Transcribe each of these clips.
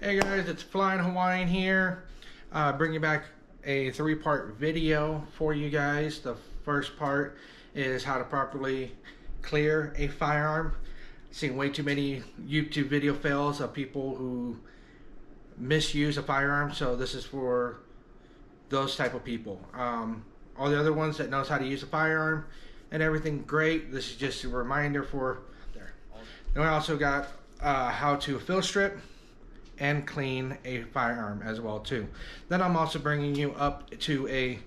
Hey guys, it's Flying Hawaiian here, bringing back a three-part video for you guys. The first part is how to properly clear a firearm. Seen way too many YouTube video fails of people who misuse a firearm, so this is for those type of people. All the other ones that knows how to use a firearm and everything, great. This is just a reminder for there. Then we also got how to fill strip and clean a firearm as well too. Then I'm also bringing you up to a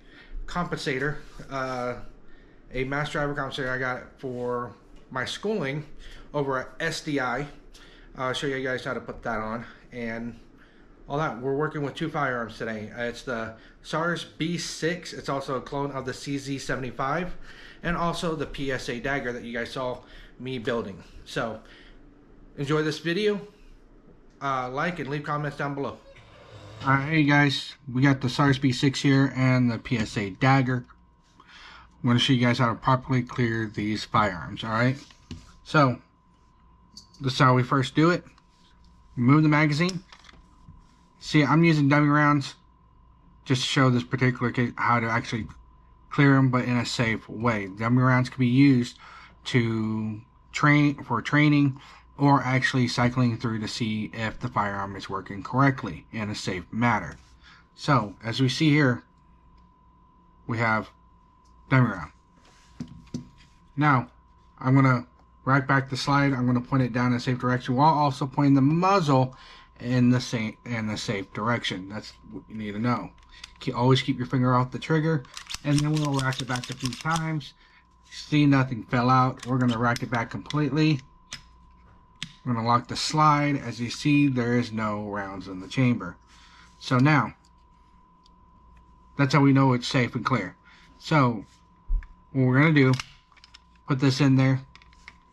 compensator, a mass driver compensator I got for my schooling over at SDI. I'll show you guys how to put that on and all that. We're working with two firearms today. It's the SAR B6. It's also a clone of the CZ75 and also the PSA Dagger that you guys saw me building. So enjoy this video. Like and leave comments down below. Alright, hey guys, we got the SAR B6 here and the PSA Dagger. I'm going to show you guys how to properly clear these firearms. Alright, so this is how we first do it. Remove the magazine. See, I'm using dummy rounds just to show this particular case how to actually clear them, but in a safe way. Dummy rounds can be used to training or actually cycling through to see if the firearm is working correctly in a safe manner. So, as we see here, we have dummy round. Now, I'm going to rack back the slide. I'm going to point it down in a safe direction while also pointing the muzzle in the safe direction. That's what you need to know. Always keep your finger off the trigger, and then we'll rack it back a few times. See, nothing fell out. We're going to rack it back completely. I'm going to lock the slide. As you see, there is no rounds in the chamber. So now, that's how we know it's safe and clear. So, what we're going to do, put this in there,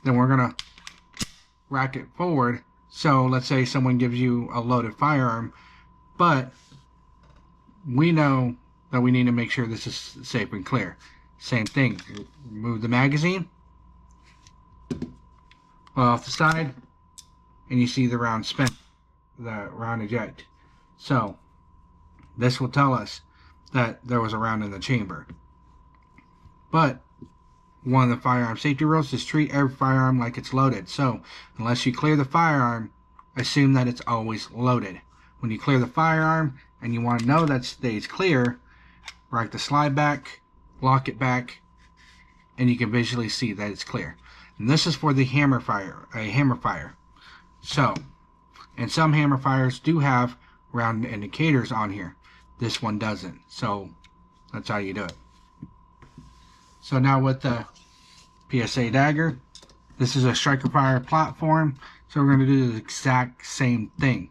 then we're going to rack it forward. So, let's say someone gives you a loaded firearm, but we know that we need to make sure this is safe and clear. Same thing, remove the magazine, pull off the side, and you see the round spin, the round eject. So this will tell us that there was a round in the chamber. But one of the firearm safety rules is treat every firearm like it's loaded. So unless you clear the firearm, assume that it's always loaded. When you clear the firearm and you want to know that it stays clear, rack the slide back, lock it back, and you can visually see that it's clear. And this is for the hammer fire, a hammer fire. So, and some hammer fires do have round indicators on here. This one doesn't. So, that's how you do it. So now with the PSA Dagger, this is a striker fire platform. So we're going to do the exact same thing.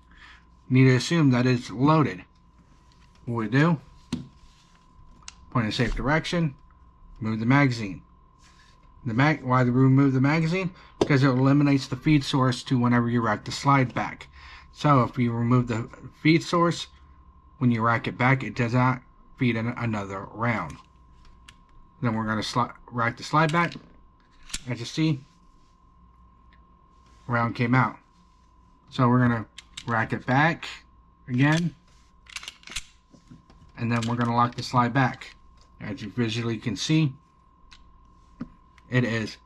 You need to assume that it's loaded. What we do, point in a safe direction, move the magazine. Why do we remove the magazine? Because it eliminates the feed source to whenever you rack the slide back. So if you remove the feed source, when you rack it back, it does not feed in another round. Then we're going to rack the slide back. As you see, round came out. So we're going to rack it back again. And then we're going to lock the slide back. As you visually can see, it is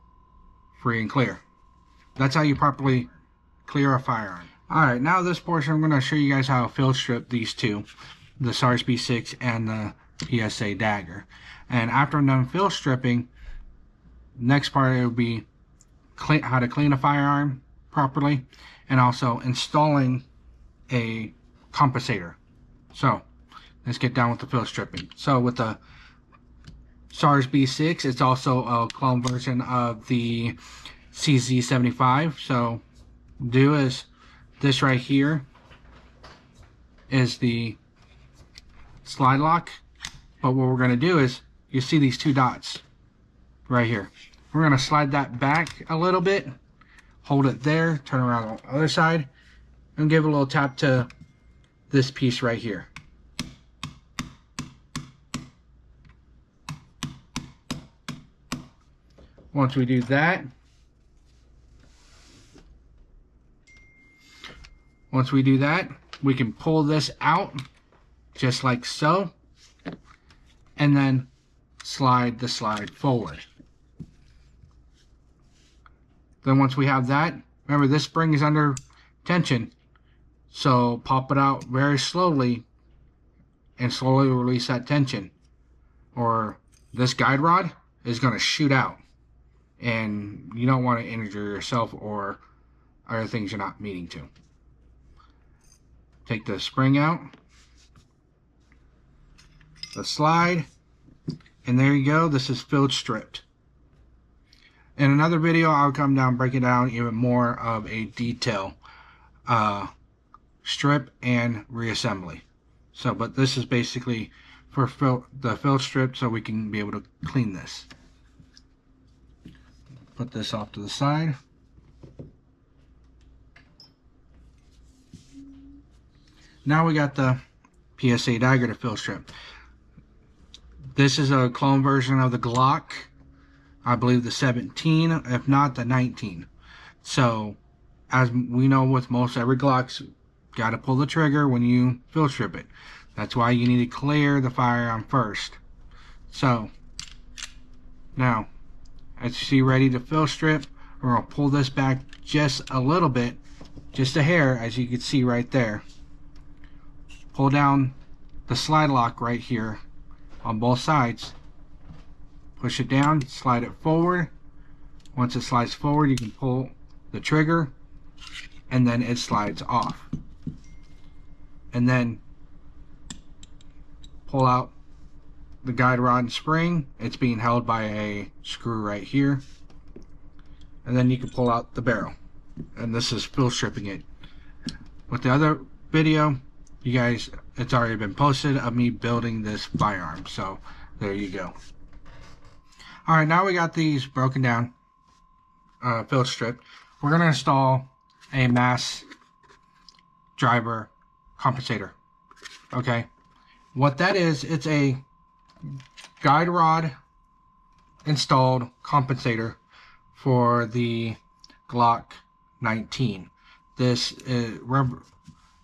free and clear. That's how you properly clear a firearm. Alright, now this portion I'm going to show you guys how to fill strip these two, the SAR B6 and the PSA Dagger. And after I'm done fill stripping, next part it will be how to clean a firearm properly and also installing a compensator. So let's get down with the fill stripping. So with the SAR B6, it's also a clone version of the CZ75. So do is this right here is the slide lock. But what we're going to do is, you see these two dots right here. We're going to slide that back a little bit, hold it there, turn around on the other side, and give a little tap to this piece right here. Once we do that, Once we do that, we can pull this out just like so, and then slide the slide forward. Then once we have that, remember this spring is under tension, so pop it out very slowly and slowly release that tension, or this guide rod is going to shoot out, and you don't want to injure yourself or other things you're not meaning to. Take the spring out, the slide, and there you go. This is field stripped. In another video, I'll come down, break it down even more of a detail strip and reassembly. So, but this is basically for the field strip, so we can be able to clean this. Put this off to the side. Now we got the PSA Dagger to field strip. This is a clone version of the Glock. I believe the 17, if not the 19. So, as we know with most every Glock's, got to pull the trigger when you field strip it. That's why you need to clear the firearm first. So, now, as you see ready to field strip, we're going to pull this back just a little bit, just a hair, as you can see right there. Pull down the slide lock right here on both sides. Push it down, slide it forward. Once it slides forward, you can pull the trigger, and then it slides off. And then pull out the guide rod and spring. It's being held by a screw right here. And then you can pull out the barrel. And this is field stripping it. With the other video, you guys, it's already been posted of me building this firearm. So there you go. Alright, now we got these broken down, field stripped. We're going to install a mass driver compensator. Okay, what that is, it's a guide rod installed compensator for the Glock 19. This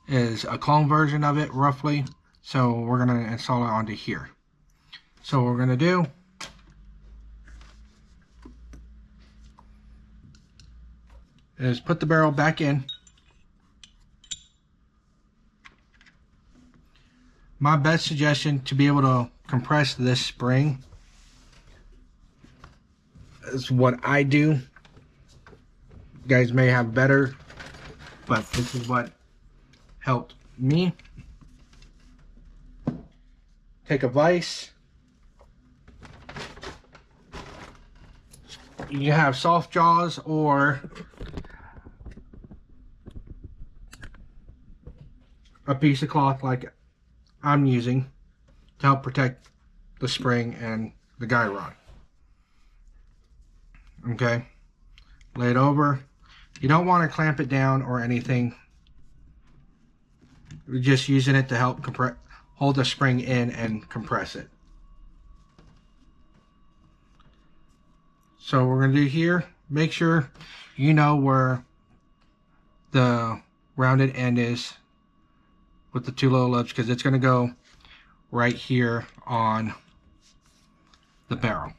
is a clone version of it, roughly. So we're going to install it onto here. So what we're going to do is put the barrel back in. My best suggestion to be able to compress this spring is what I do. You guys may have better, but this is what helped me. Take a vise. You have soft jaws or a piece of cloth like I'm using to help protect the spring and the guide rod. Okay, lay it over. You don't want to clamp it down or anything. We're just using it to help hold the spring in and compress it. So what we're going to do here, make sure you know where the rounded end is with the two little lobes, because it's going to go right here on the barrel.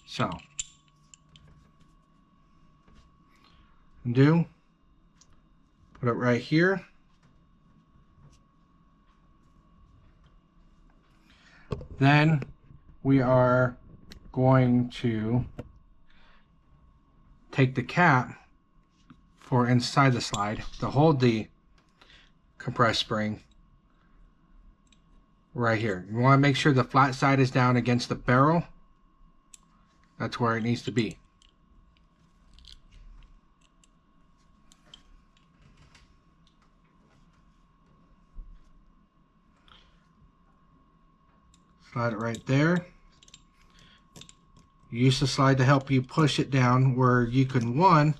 So, put it right here. Then we are going to take the cap for inside the slide to hold the compressed spring right here. You want to make sure the flat side is down against the barrel. That's where it needs to be. Slide it right there. Use the slide to help you push it down where you can, one,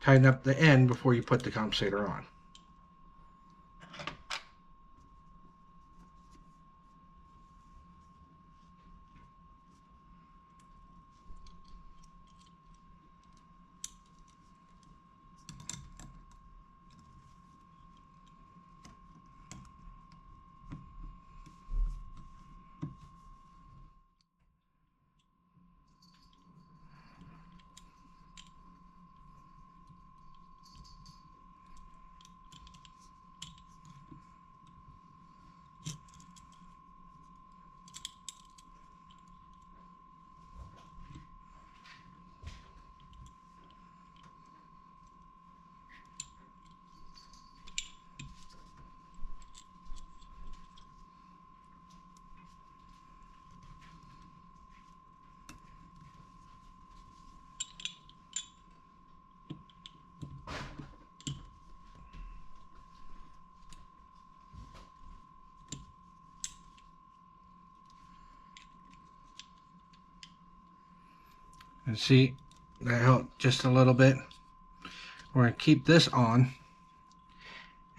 tighten up the end before you put the compensator on. And see, that helped just a little bit. We're going to keep this on,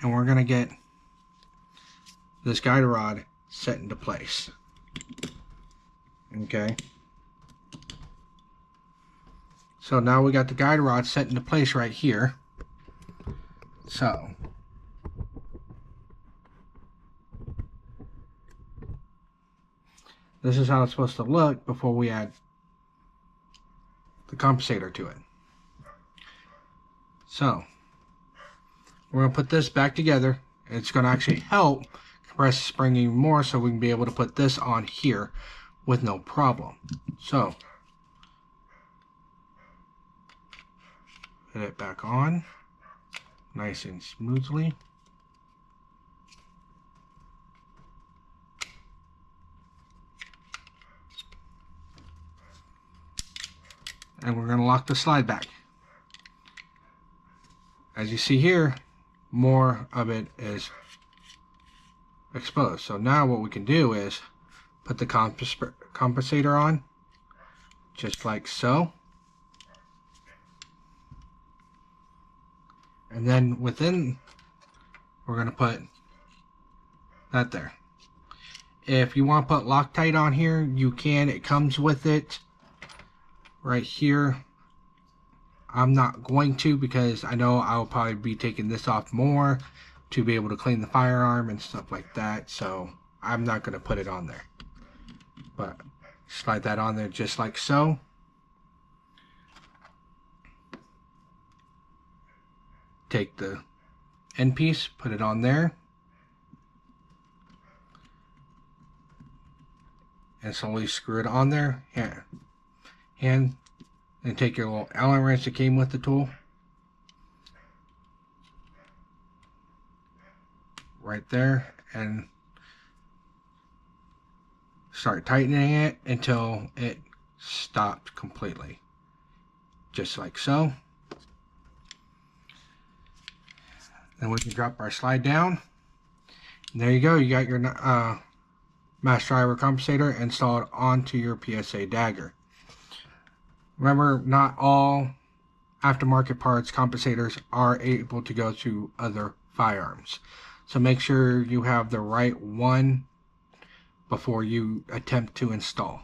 and we're going to get this guide rod set into place. Okay. So now we got the guide rod set into place right here. So this is how it's supposed to look before we add the compensator to it. So we're going to put this back together. It's going to actually help compress the spring even more, so we can be able to put this on here with no problem. So put it back on nice and smoothly. And we're going to lock the slide back. As you see here, more of it is exposed. So now what we can do is put the compensator on, just like so. And then within, we're going to put that there. If you want to put Loctite on here, you can. It comes with it right here. I'm not going to, because I know I'll probably be taking this off more to be able to clean the firearm and stuff like that, so I'm not going to put it on there. But slide that on there just like so. Take the end piece, put it on there, and slowly screw it on there. And take your little Allen wrench that came with the tool, right there, and start tightening it until it stops completely, just like so. Then we can drop our slide down. And there you go. You got your mass driver compensator installed onto your PSA Dagger. Remember, not all aftermarket parts compensators are able to go to other firearms. So make sure you have the right one before you attempt to install.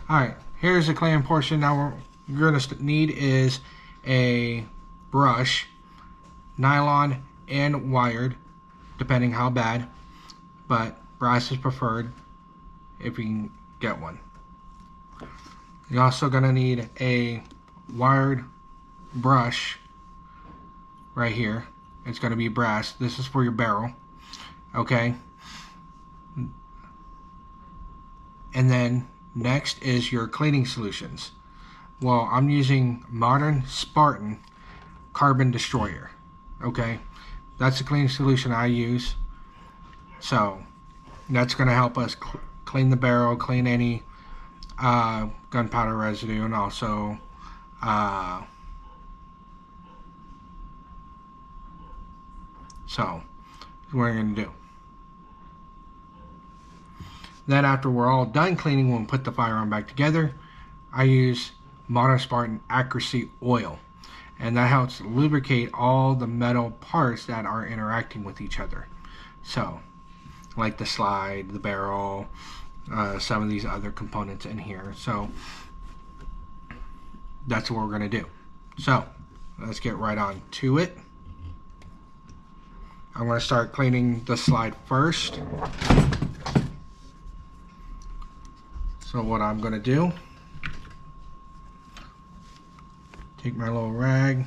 Alright, here's the cleaning portion. Now what you're going to need is a brush, nylon and wired, depending how bad, but brass is preferred if you can get one. You're also going to need a wired brush right here. It's going to be brass. This is for your barrel. Okay. And then next is your cleaning solutions. Well, I'm using Modern Spartan Carbon Destroyer. Okay. That's the cleaning solution I use. So that's going to help us clean the barrel, clean any gunpowder residue, and also so what we're going to do. Then after we're all done cleaning, when we put the firearm back together, I use Modern Spartan Accuracy Oil. and that helps lubricate all the metal parts that are interacting with each other. So, like the slide, the barrel, some of these other components in here. So, that's what we're going to do. So, let's get right on to it. I'm going to start cleaning the slide first. So what I'm going to do, take my little rag,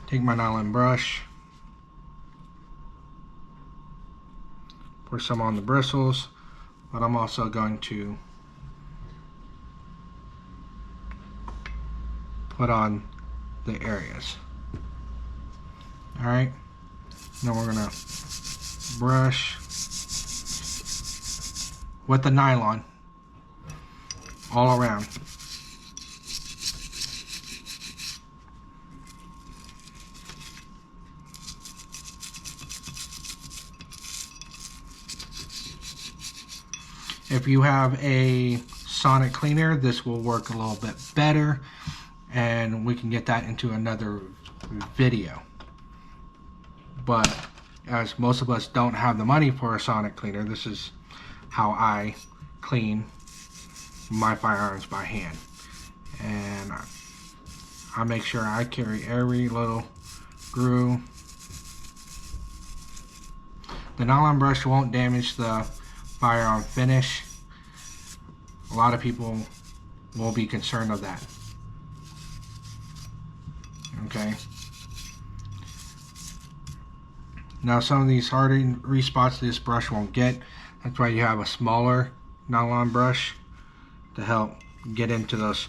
take my nylon brush, pour some on the bristles, but I'm also going to put on the areas. Alright, now we're going to brush with the nylon all around. If you have a sonic cleaner, this will work a little bit better, and we can get that into another video. But as most of us don't have the money for a sonic cleaner, this is how I clean my firearms by hand. And I make sure I carry every little groove. The nylon brush won't damage the firearm finish. A lot of people will be concerned of that. Okay. Now some of these harder spots this brush won't get. That's why you have a smaller nylon brush to help get into those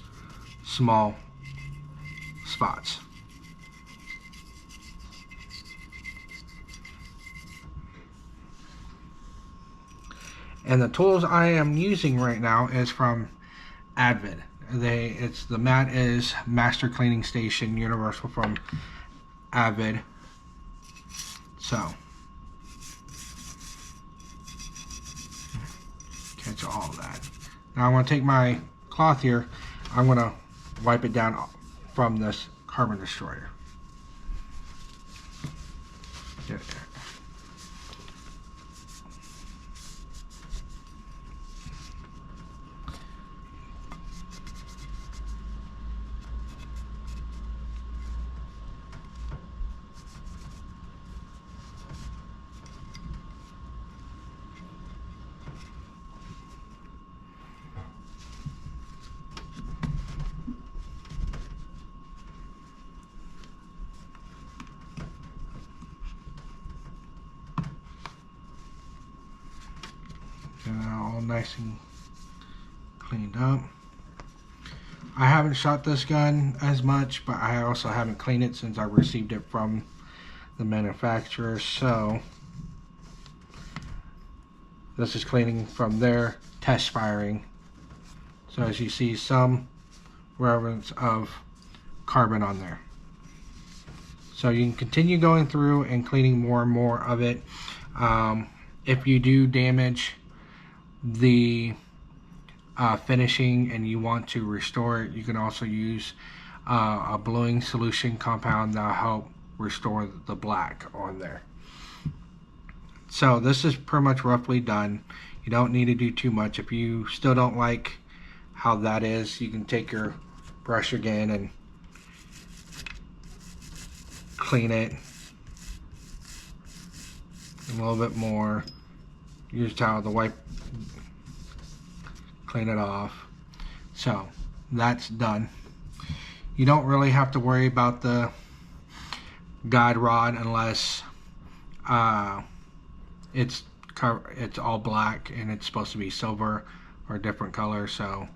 small spots. And the tools I am using right now is from Advid. The mat is Master Cleaning Station Universal from Advid. So catch all of that. Now I'm going to take my cloth here. I'm going to wipe it down from this carbon destroyer. Get it there. All nice and cleaned up. I haven't shot this gun as much, but I also haven't cleaned it since I received it from the manufacturer. So this is cleaning from their test firing. So as you see, some remnants of carbon on there. So you can continue going through and cleaning more and more of it. If you do damage the finishing and you want to restore it, you can also use a bluing solution compound that'll help restore the black on there. So this is pretty much roughly done. You don't need to do too much. If you still don't like how that is, you can take your brush again and clean it a little bit more. Use towel to wipe, clean it off. So that's done. You don't really have to worry about the guide rod unless it's all black and it's supposed to be silver or a different color. So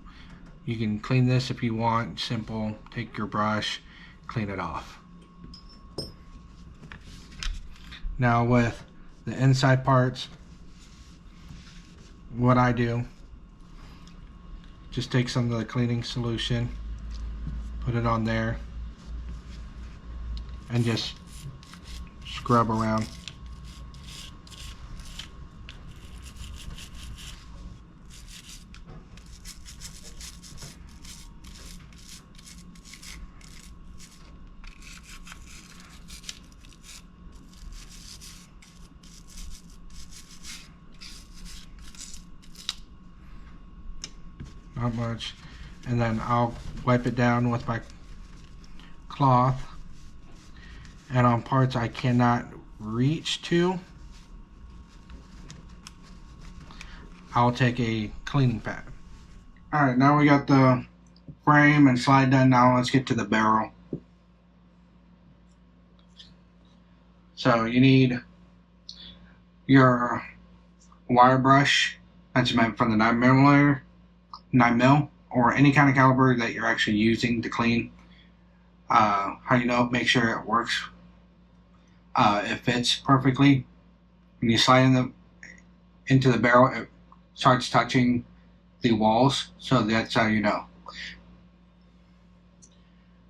you can clean this if you want. Simple. Take your brush, clean it off. Now with the inside parts, what I do, just take some of the cleaning solution, put it on there, and just scrub around. not much. And then I'll wipe it down with my cloth. And on parts I cannot reach to, I'll take a cleaning pad. Alright, now we got the frame and slide done. Now let's get to the barrel. So you need your wire brush that's meant for the 9 mil, or any kind of caliber that you're actually using to clean. How you know, make sure it works. It fits perfectly. When you slide into the barrel, it starts touching the walls, so that's how you know.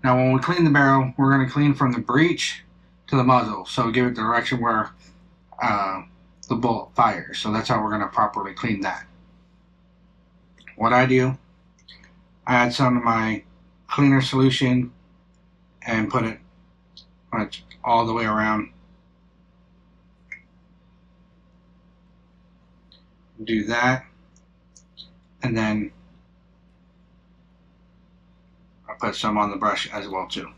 Now when we clean the barrel, we're going to clean from the breech to the muzzle, so give it the direction where the bullet fires. So that's how we're going to properly clean that. What I do, I add some of my cleaner solution and put it all the way around. Do that, and then I'll put some on the brush as well too.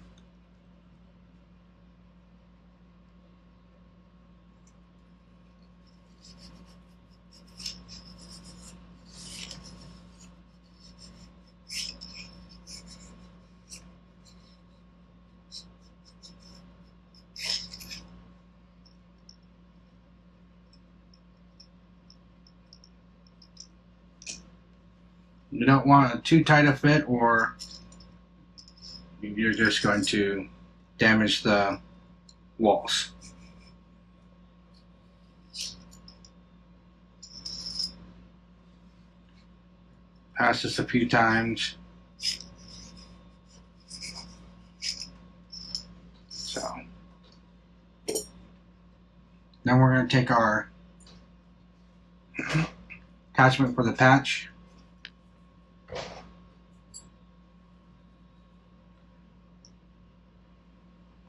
You don't want too tight a fit, or you're just going to damage the walls. Pass this a few times. So then we're going to take our attachment for the patch.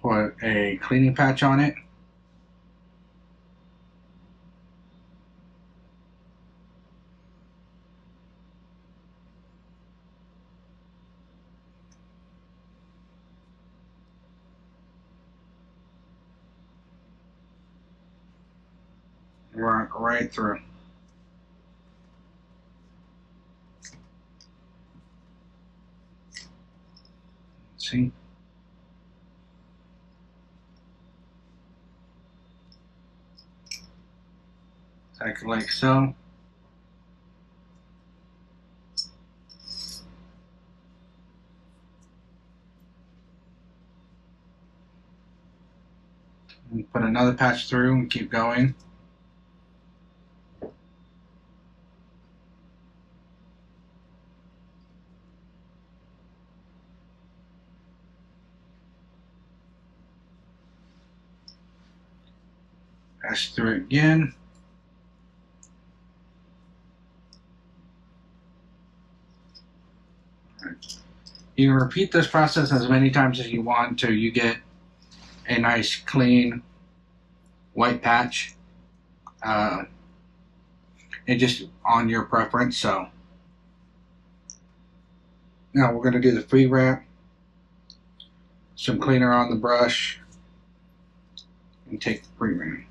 Put a cleaning patch on it. Run right through. See? Like so. And put another patch through and keep going. Patch through it again. You can repeat this process as many times as you want until you get a nice clean white patch. It's just on your preference. So now we're going to do the free wrap. Some cleaner on the brush and take the free wrap.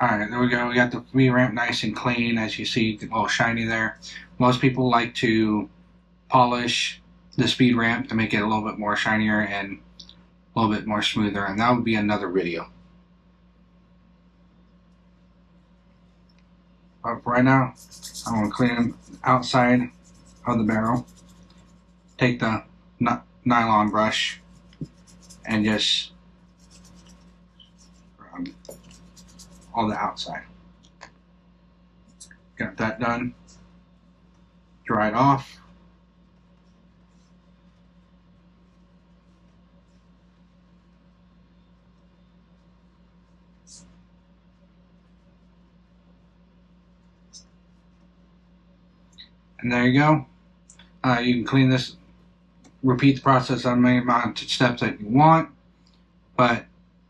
Alright, there we go. We got the free ramp nice and clean, as you see, a little shiny there. Most people like to polish the speed ramp to make it a little bit more shinier and a little bit more smoother, and that would be another video. But for right now, I'm going to clean the outside of the barrel. Take the nylon brush and just all the outside. Got that done. Dried off. And there you go. You can clean this, repeat the process on any amount of steps that you want. But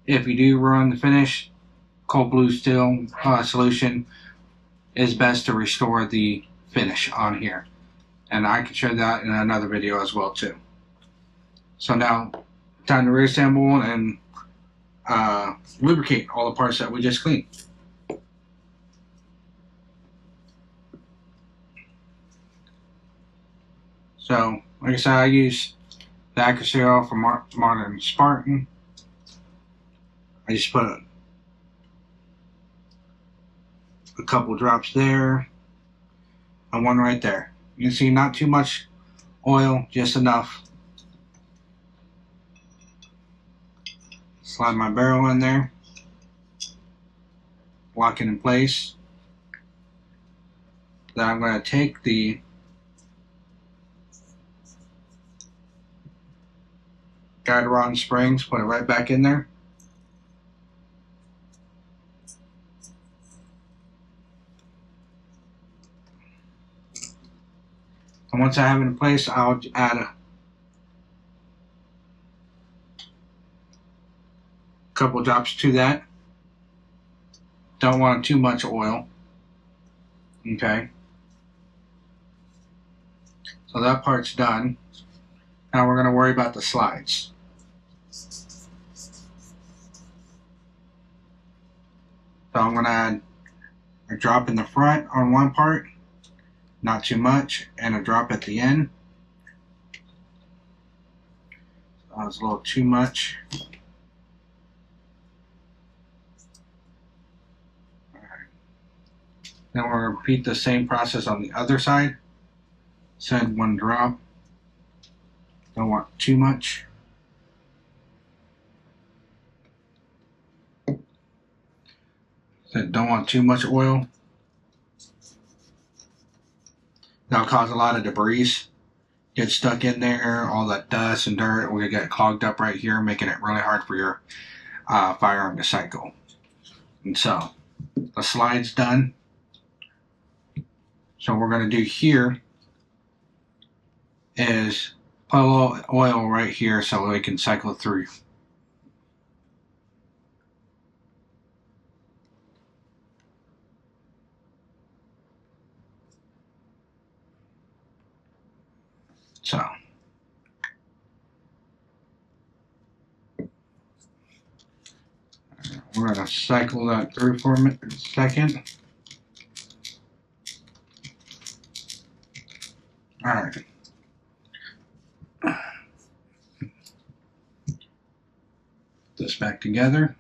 if you do run the finish, cold blue steel solution is best to restore the finish on here. And I can share that in another video as well too. So now, time to reassemble and lubricate all the parts that we just cleaned. So, like I said, I use the accuracy oil from Modern Spartan. I just put a couple drops there and one right there. You can see not too much oil, just enough. Slide my barrel in there, lock it in place. Then I'm going to take the guide rod and springs, put it right back in there. And once I have it in place, I'll add a couple drops to that. Don't want too much oil. Okay. So that part's done. Now we're going to worry about the slides. So I'm going to add a drop in the front on one part, not too much, and a drop at the end. So that was a little too much. Then we'll repeat the same process on the other side. Said one drop. Don't want too much. Said don't want too much oil. That'll cause a lot of debris. Get stuck in there, all that dust and dirt will get clogged up right here, making it really hard for your firearm to cycle. And so, the slide's done. So what we're going to do here is put a little oil right here so we can cycle through. So we're going to cycle that through for a second. Alright. This back together.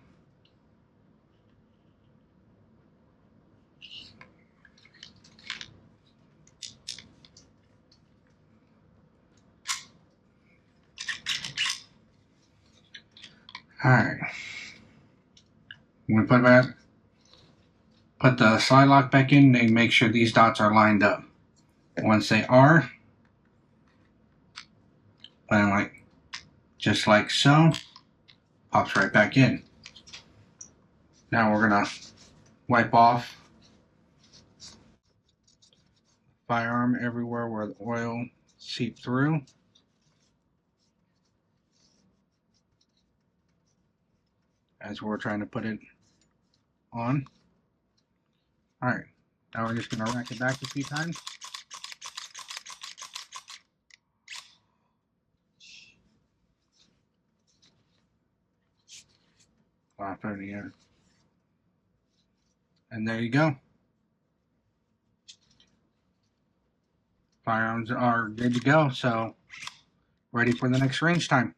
Alright. I'm going to put the slide lock back in and make sure these dots are lined up. Once they are, just like so, pops right back in. Now we're going to wipe off firearm everywhere where the oil seeped through. As we're trying to put it on. Alright, now we're just going to rack it back a few times. And there you go. Firearms are good to go, so ready for the next range time.